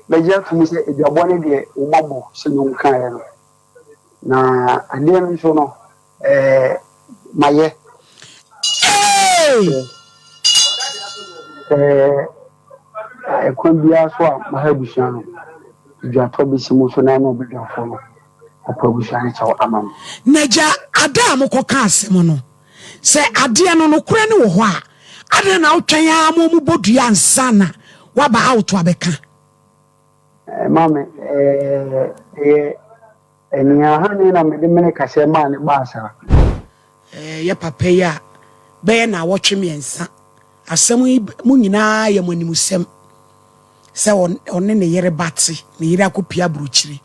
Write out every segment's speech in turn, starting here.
Beja to me say if you are born there umabo se no kan no na ade no so no maye ekwan bia so a mahabusia no dwato bi simo so na no bedwafo no apabusia ne chawo amam naja ada amkoka asem no se ade no no kura ne wo ho a ade na wotwan ya mu bodua ansana waba out abeka mame enia hane na me de mene kase ma ne baasa ye papa ya be na wotwe miensa asem mu nyina ye manimusem se onne ne yere bate ne yere akopia bruchiri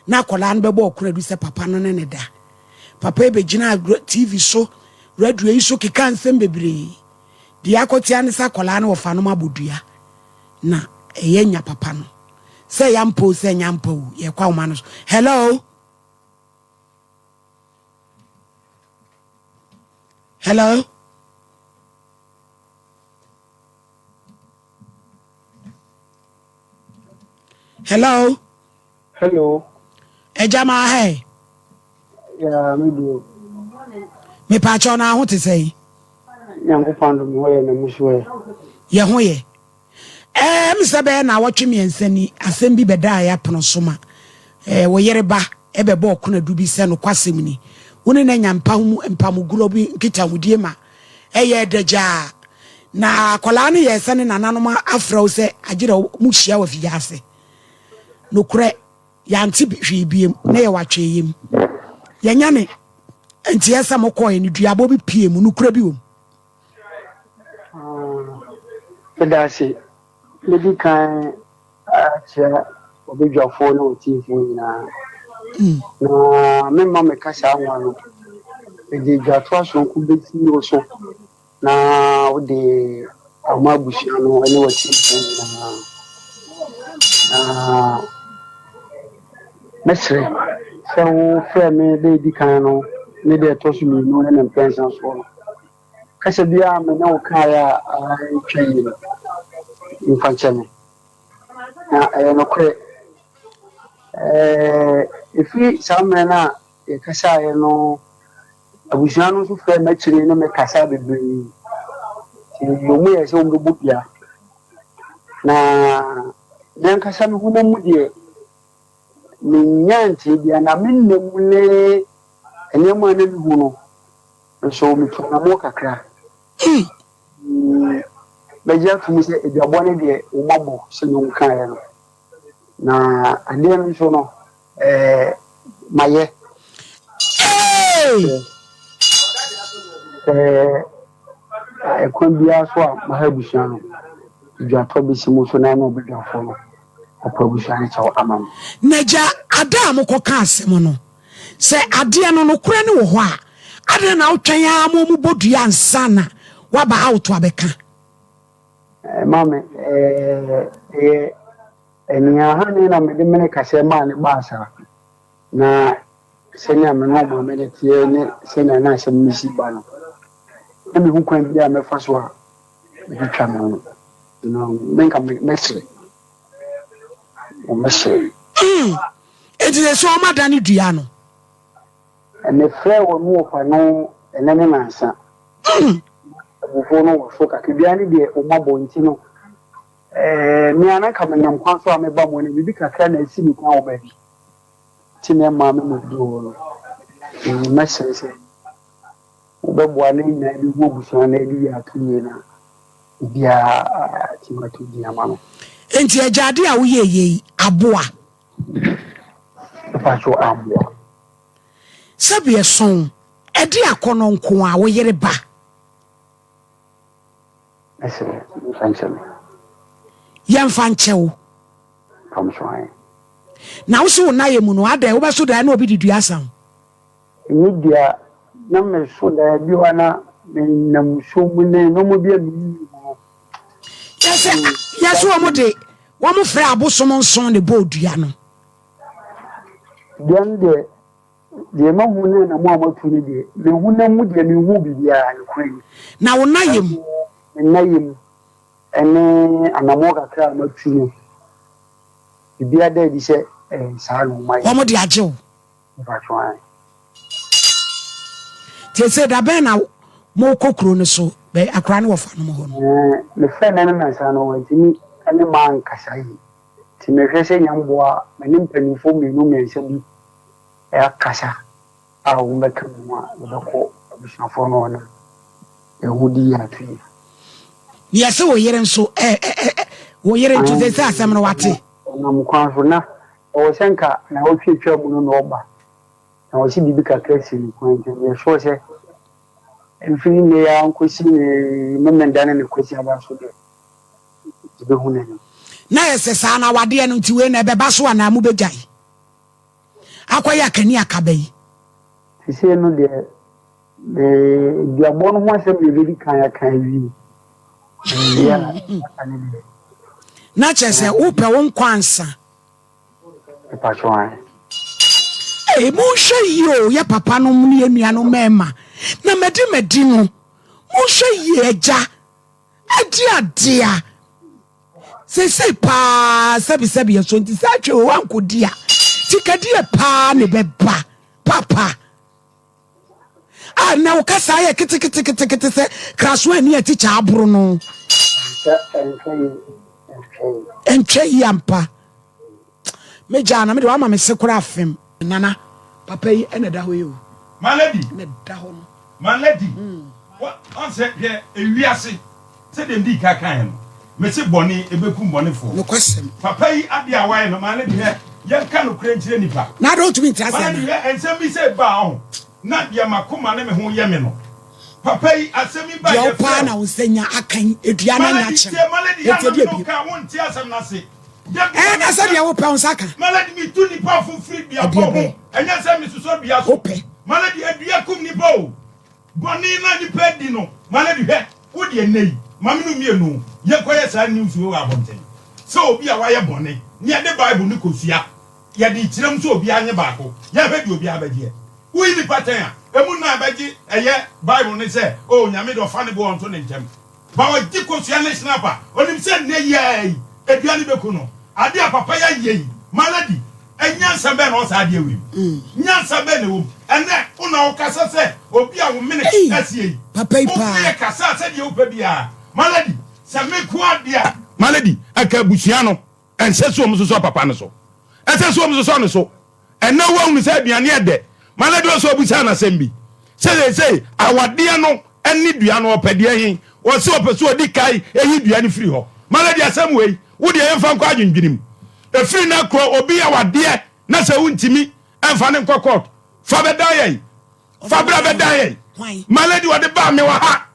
na akola no bebo okura du se papa no ne da papa e begina TV so radio yi so keka nsem bebre di akotia ne sa kola no wofa no mabodua na enya papa no se yampo se nyampo ye kwa uma no hello hello hello hello ejama he ya medio me pa cho na ho te sei yango pando mi hoye na mushwe ye ho ye msebe na wotwe miensani asem bi beda ya pono soma wo yereba ebebo okuna dubi se no kwasem ni woni na nyampa hu mpamuguro bi nkita hudie ma eye daja na kola ne ye se ne nananom afra wo se agire mu hia wa fiase no kure ya nti hwibiem na ye watwe yem ye nyane enti esa mokoye ni duabo bi pie mu no kure bi wo pedasi lady kan acha obijafo no tifu na me mama kasa anwa de jatwa so ku beti o so na o de amabushi no ene wati na mesre so fe me lady kan no ne de to so mi no na pension so kasa bia me na o kaya ai twen infancheme na no kwe ifi samena e kasa ye no abusiano so fe na chire no me kasa bebre ti yomu ye so mbu bia na den kasa me hu na mu de ni nyanti bia na minnem le enyema na mi hu no so mi tuna mo kakra beja to me say e abone de umabo se no kan ye no na ade no so no maye ekwan bia so a mahabusia no dwato bi simo so na no bedwafo no apabusia ne chawo amam naja ada amkoka asem no se ade no no kura ne wo ho a ade na wotwan ya mu bodua ansana waba out abeka mame enia hane na me de mene kase ma ne baasa na senya me no ma me de tie ne senya na asem misi ba no e me hu kwan bia me fa so a me twa me no menka mesre o mesre edi so ma dani dua no ene fre wo mu ofa no ene ne nansa bufo no wo so ka bia ne de o mabo nti no me ana ka menyam kwan so a me ba mo ne bibi kakra na esi mi kwan oba bi ti ne ma me mo do no mesre se ubebwa ne na bi wo buso na bi ya tuye na bia ti ma tu di amano enti ejade a wo ye aboa fa so aboa sabi eson edi akono nko a wo yere ba ese fancheme yamfa nchewo from so na wo so na ye mu no ada wo ba so da na obi didu asam ni dia na me so da bi wana na muso mu ne no mo bia mi yes wo de wo mo frɛ abosom nson ne bodua no de de ma hu ne na mo amatu ne de me hu na mu de me hu bibia ne kwan na wo na yem ene anamo kakra amatu no Bibi ade di se saa no mai. Omo di ajew. Mpatwa. Te say da ben na mo kokro ne so be akra ne wo fa no mo ho no. Me fe na na saa no wantimi ane man kasa yi. Ti me hwe se nyamboa manim panifo menu mensa bi kasa a wo meka mu a wo abusafo no no ehudi ya tui. Yes wo yere nso wo yere nto se say asem no wate. Na mkwanfo na o senka na o twetwa mu no oba. Na o si bibi kakra si ni kwante ye so se enfini ne ya nkosi memendane ne kosi aba so de. Be hune ni. Na yese sa na wade no nti we na beba so ana mu bejai. Akwaya kani akabai. Sise no de diabo no ho asem be bi kan ya kan wi. Ya ani de. Na chese upe won kwansa. Epatwa. Mo hwe yo ya papa no mu ne enua no mema. Na medi no. Mo hwe ye eja. Adia. Say pa sabi ya so nti sa twe o ankodia. Tikadie pa ne beba. Papa. Na wo kasa ya kiti se kraso ani ati cha abro no. Entwe yampa. Meja na me de wa ma me sekura afem. Nana papa yi ene da ho yo. My lady. Ne da ho no. My lady. What on say here ewiase. Say dem di kakan no. Me se boni ebekum boni fo. No question. Papa yi ade awai no my lady here. Yen ka no kure ntire nipa. Na do to me trust My lady here ensem bi say ba ho. Na dia makoma ne me ho ye me no. Papa yi asemi ba ye pa na usenya akan eduana nya che. My lady here no ka won ti asem na se. Na say dia wo pa unsaka. My lady mi tu nipa fu free bia bo ho. Enya say mi suso bia so. My lady edua kum nipa o. Boni na nipa di no. My lady here wo de nei. Mami no mienu ye koye sa news we wa bonten so obi a wa ye bone ne de bible ni kosua ye de kirem so obi anye baako ye hwe di obi abagie wo yi ni pattern a emu na abagie eye bible ni say oh nyame do fa ne bo onto ne ntem ba wa di kosua ne snapper onim se ne ye edua ni beku no ade a papa ya ye maladi enyansa be no sa ade awi nyansa be ne wo ene una o kasa se obi a wo minute asie papa ipa o kasa se de wo pa bia malady se me ko adia malady aka busia no ense so omso so papa no so ense so omso so no so ena wa unu se aduane ede malady o so busia na sembi say awade no eni dua no opade hin o se opeso odi kai eyi dua ni firi ho malady asem wei wo de yemfa nkwa adwendwinim efiri na kro obi awade na se wuntimi emfa ne nkwa court fa bedaye fa bra bedaye malady wo de ba me wa ha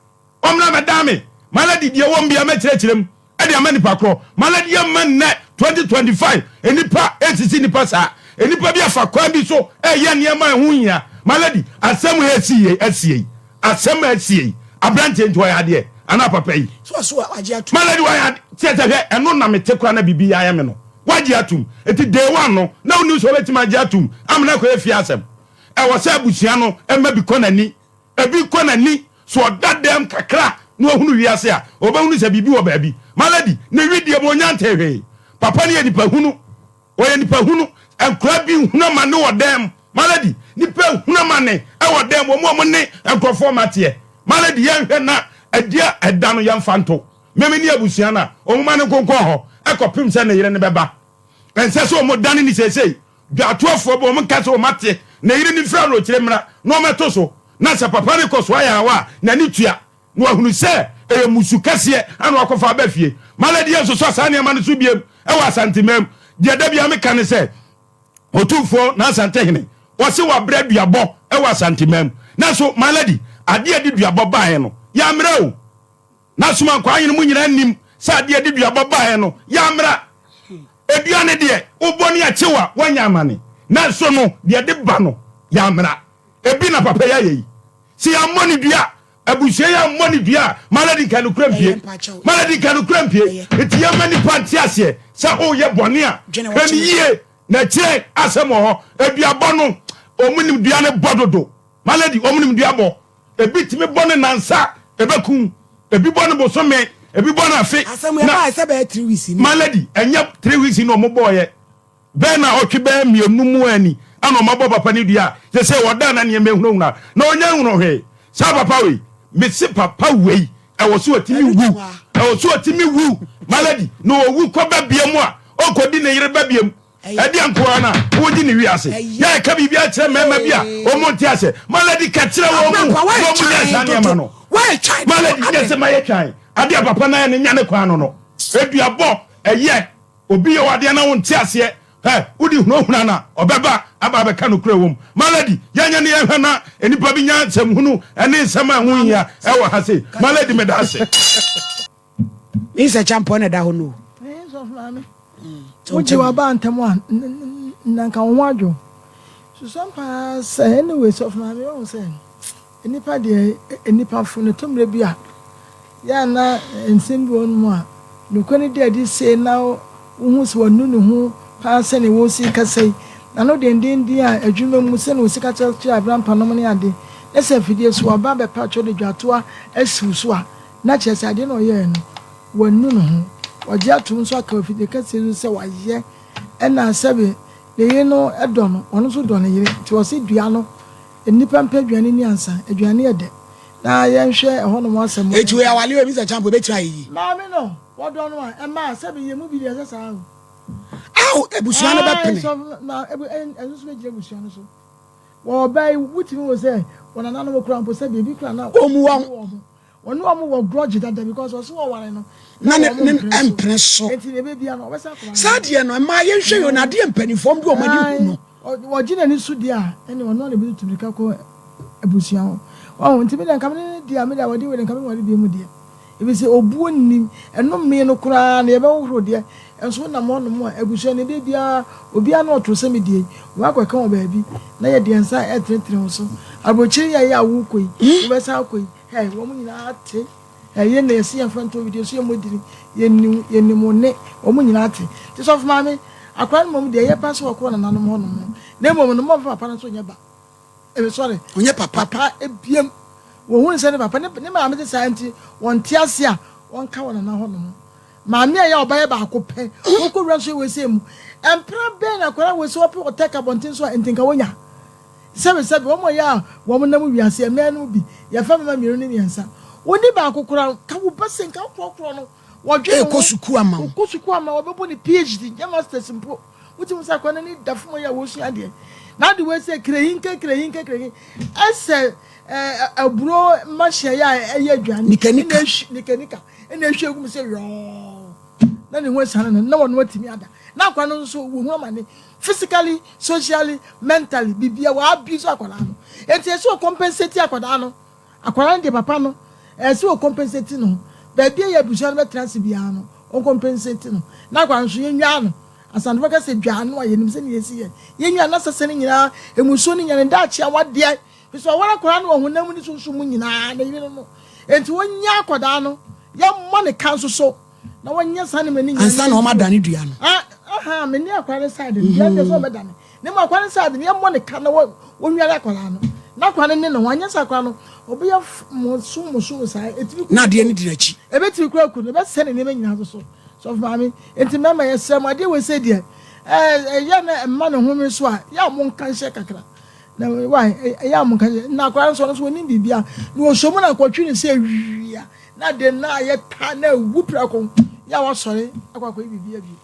omna medame malady die won bia ma kirekirem e de amani pakro malady man na 2025 enipa etisi nipa sa enipa bia fa kwan bi so ye niema ehunya malady asem he asie asem asie abrante nto ya de ana papa yi so waje atum malady wa ya tete eno na metekura na bibi ya me no waje atum eti day one no na unu so betima waje atum amna ko efi asem e wo sa busia no emma bi konani ebi konani so dadem kakra no hunu wiase a obahunu se bibi wo baabi malady ne widie mo nyante hwe papa ne nipa hunu o ye nipa hunu enkura bi hunu ma ne wodem malady nipa hunu ma ne e wodem mo ne enkrofo matie malady ye hwe na adia edano yamfanto meme ni abusua na o mo ne konkon ho ekopim se ne yire ne beba ense so mo dane ni sesei dwatofo bo mo kase o mate ne yire ni fra ro kiremra no meto so na se papa ne koso aya wa na ni tua no ahunu se e musu kase anu akofa abafie malady yeso so sa ne ma ne so biem e wa santimem de da bia me kan se otufo na santehene wo se wa bra duabo e wa santimem na so malady ade ade duabo baaye no ya mra o na suma kwa anyi mu nyina nim sa ade ade duabo baaye no ya mra eduane de uboni achewa wanya amane na so no de de ba no ya mra ebi na papa ya yi si ya moni dua abusie ya moni dua malady kanu krampie malady kanu krampie eti ya mani panti ase sa o ye boni a kani ye na kire asemo ho eduabo no omuni dua ne bododo malady omuni dua bo ebi timi boni nansa ebekun ebi boni bosome ebi boni afi asemu ya ba se be 3 weeks ni malady enya 3 weeks no mo boye be na otwe be mienu mu ani ana mabo papa ni dua je se woda na ne mehunu na onya hunu he sa papa we me se papa we e wo so atimi wu e wo so atimi wu maladi no wu ko ba biam a o ko di ne yire ba biam edi ankoa na wo di ne wi ase ya ka bibia kire mema bia o mo nti ase maladi ka kire wo mu nya sa ne ma no maladi nya se ma ye twan ade papa na ne nya ne kwa no eduabo eye obi ye wade na wo nti ase udi hunahuna na obeba aba be kanu kure wom maladi yanya ne yehwa na enipa bi nya semhunu ene nsema hu ya e wo ha se maladi me da ase isa champion na da ho no so mama uji wa ba ntem a nanka wo adwo so SOMPA say anyway so mama o say enipa de enipa fu ne tomre bi a ya na ensem bi won mu a nokoni de adi say na wo so wonu ne hu pa se ne wo si kasai na no den a adwuma mu se ne wo si ka che abrampa no ne ade na se fidie so oba be pa cho de dwato a asiu so a na che se ade no ye no wonu no hu oje atum so aka fidie kasai se wa ye na sebe de ye no edo no ono so do ne yire ti wo si dua no enipa mpa duane ni ansa aduane ede na ye nhwe ho no mo asem etu ya wale we Mr. Champion be try yi ma me no wo do no a ma sebe ye mu bi de se sa aw ebusuano be pene na enso so be ebusuano so wo bai wutimi wo say wona nanu mo kura mpo say bebi kura na omu wo grudge that because wo so wo ware no na ne empre so enti ne bebi ano wo say akoma sadie no ma ye hwe yo na de empanifom de o mani hu no wo gina ni su dia ene wono ne bi tubika ko ebusuano wo ntimi de nkam ne dia me da wodi we de nkam wodi bi mu dia ebi say obuo nim eno me no kura na ye be wo hro dia enso na mo no mo ebusuano ne bia obi ana otro me die wa kweka wo baabi na ye de nsa etretre so abochiri ya wo koi wo be sa koi hey wo mu nyina ate ye na esi ya fanto video so ye modiri ye ni mo ne wo mu nyina ate ti so of mama akwan mom de ye pass wo ko na nanom ho no na mom no mo papa na so nya ba sorry onye papa ebiem wo hu nse ne papa ne ma me say anti won ti ase a won ka wona na ho no maami ya obaye ba akopɛ woko wura so we say mu empra be na kwara we so ope oteka bontin so entinka wonya sebe wo mo ya wo mo nam wiase me no bi ya fa mama miru ne miensa woni ba akokora ka wo basen ka kokoro no wo dwe ekosuku ama wo bebo ni PhD ya masters mpo wuti musa kwana ni dafo ya wo sua de na de we say krehinke ese aburo mahye ya eye adwane nikanika ene hwe gum se yo na ne ho sana na wono atimi ada na kwa no so wo hu amane physically socially mentally bibia wa abuse akwala no enti so compensate akwala no akwala de papa no so compensate no ba bia ya busu no betrans bia no on compensate no na kwa nso yenwa no asan baka se dwa no ayenim se ne yesi yenwa na sese ne nyina emuso ne nyane da achia wade so wara kwala no ho nam ni so mu nyina na yire no enti wonya akwada no ya money kanso so na wanya sane mani nyina ansa na o madane dua no aha meni akwara side ya de so medane ne ma akwara side ne ya money kan na wonware akwara no na akwara ne no wanya sa akwara no obi ya musu sa etimi na de ne dirachi ebeti kura ku ne be sene ne nyina so so mami enti mama ya sem ade we say de ya na emma ne homi so a ya mo nkan hye kakra na why ya mo nkan na akwara so no so ni bibia no so mo na kwatwi ne se wia na de na ye ta na wupra ko ya wa sore akwa ko bibia bi